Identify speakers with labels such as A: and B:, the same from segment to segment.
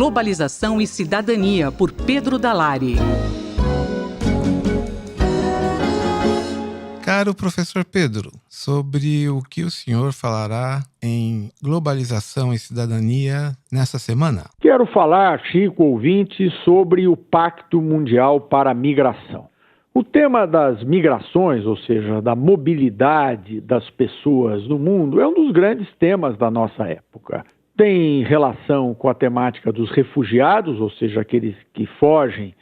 A: Globalização e Cidadania, por Pedro Dalari.
B: Caro professor Pedro, sobre o que o senhor falará em Globalização e Cidadania nessa semana?
C: Quero falar, Chico ouvinte, sobre o Pacto Mundial para a Migração. O tema das migrações, ou seja, da mobilidade das pessoas no mundo, é um dos grandes temas da nossa época. Tem relação com a temática dos refugiados, ou seja, aqueles que fogem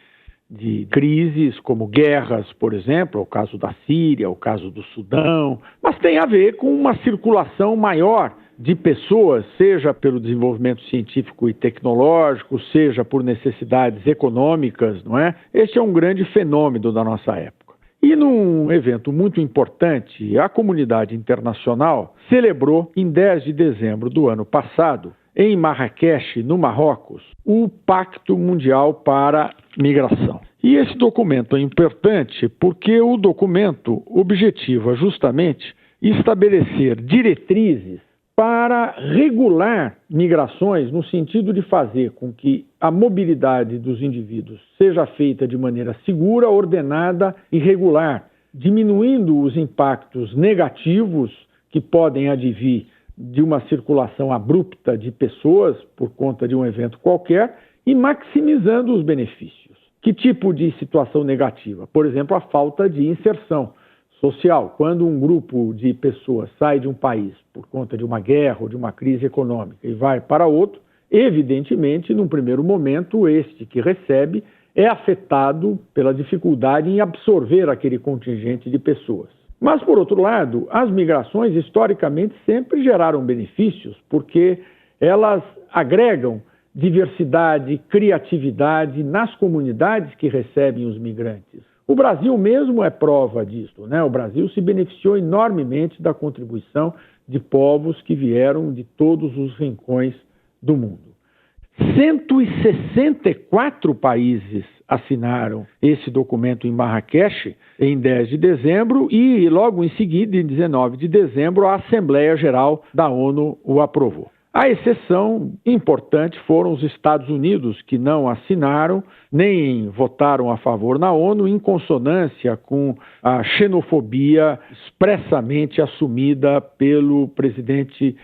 C: de crises como guerras, por exemplo, o caso da Síria, o caso do Sudão, mas tem a ver com uma circulação maior de pessoas, seja pelo desenvolvimento científico e tecnológico, seja por necessidades econômicas, não é? Este é um grande fenômeno da nossa época. E num evento muito importante, a comunidade internacional celebrou, em 10 de dezembro do ano passado, em Marrakech, no Marrocos, o Pacto Mundial para a Migração. E esse documento é importante porque o documento objetiva justamente estabelecer diretrizes para regular migrações no sentido de fazer com que a mobilidade dos indivíduos seja feita de maneira segura, ordenada e regular, diminuindo os impactos negativos que podem advir de uma circulação abrupta de pessoas por conta de um evento qualquer e maximizando os benefícios. Que tipo de situação negativa? Por exemplo, a falta de inserção social. Quando um grupo de pessoas sai de um país por conta de uma guerra ou de uma crise econômica e vai para outro, evidentemente, num primeiro momento, este que recebe é afetado pela dificuldade em absorver aquele contingente de pessoas. Mas, por outro lado, as migrações historicamente sempre geraram benefícios porque elas agregam diversidade, criatividade nas comunidades que recebem os migrantes. O Brasil mesmo é prova disso, né? O Brasil se beneficiou enormemente da contribuição de povos que vieram de todos os rincões do mundo. 164 países assinaram esse documento em Marrakech em 10 de dezembro e logo em seguida, em 19 de dezembro, a Assembleia Geral da ONU o aprovou. A exceção importante foram os Estados Unidos, que não assinaram nem votaram a favor na ONU, em consonância com a xenofobia expressamente assumida pelo presidente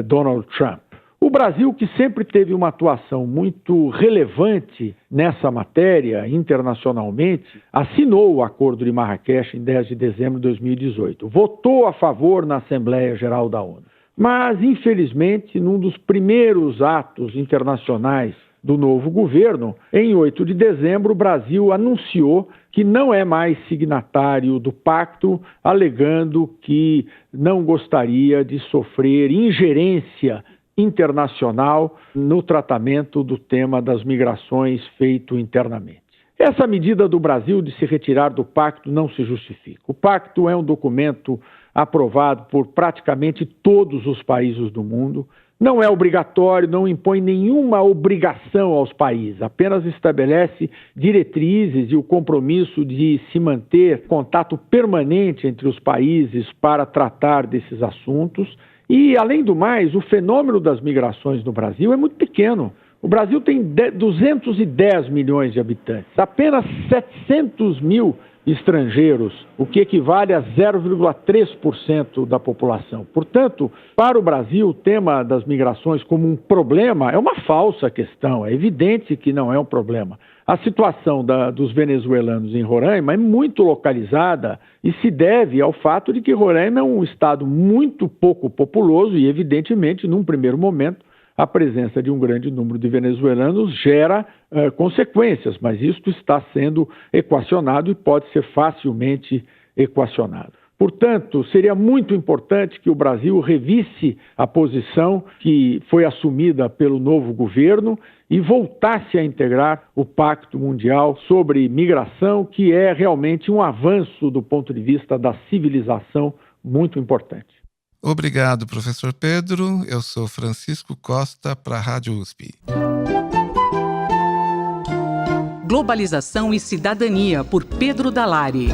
C: Donald Trump. O Brasil, que sempre teve uma atuação muito relevante nessa matéria internacionalmente, assinou o Acordo de Marrakech em 10 de dezembro de 2018. Votou a favor na Assembleia Geral da ONU. Mas, infelizmente, num dos primeiros atos internacionais do novo governo, em 8 de dezembro, o Brasil anunciou que não é mais signatário do pacto, alegando que não gostaria de sofrer ingerência internacional no tratamento do tema das migrações feito internamente. Essa medida do Brasil de se retirar do pacto não se justifica. O pacto é um documento aprovado por praticamente todos os países do mundo, não é obrigatório, não impõe nenhuma obrigação aos países, apenas estabelece diretrizes e o compromisso de se manter contato permanente entre os países para tratar desses assuntos. E, além do mais, o fenômeno das migrações no Brasil é muito pequeno. O Brasil tem 210 milhões de habitantes, apenas 700 mil estrangeiros, o que equivale a 0,3% da população. Portanto, para o Brasil, o tema das migrações como um problema é uma falsa questão, é evidente que não é um problema. A situação dos venezuelanos em Roraima é muito localizada e se deve ao fato de que Roraima é um estado muito pouco populoso e, evidentemente, num primeiro momento, a presença de um grande número de venezuelanos gera consequências, mas isto está sendo equacionado e pode ser facilmente equacionado. Portanto, seria muito importante que o Brasil revisse a posição que foi assumida pelo novo governo e voltasse a integrar o Pacto Mundial sobre Migração, que é realmente um avanço do ponto de vista da civilização muito importante.
B: Obrigado, professor Pedro. Eu sou Francisco Costa para a Rádio USP.
A: Globalização e Cidadania, por Pedro Dalari.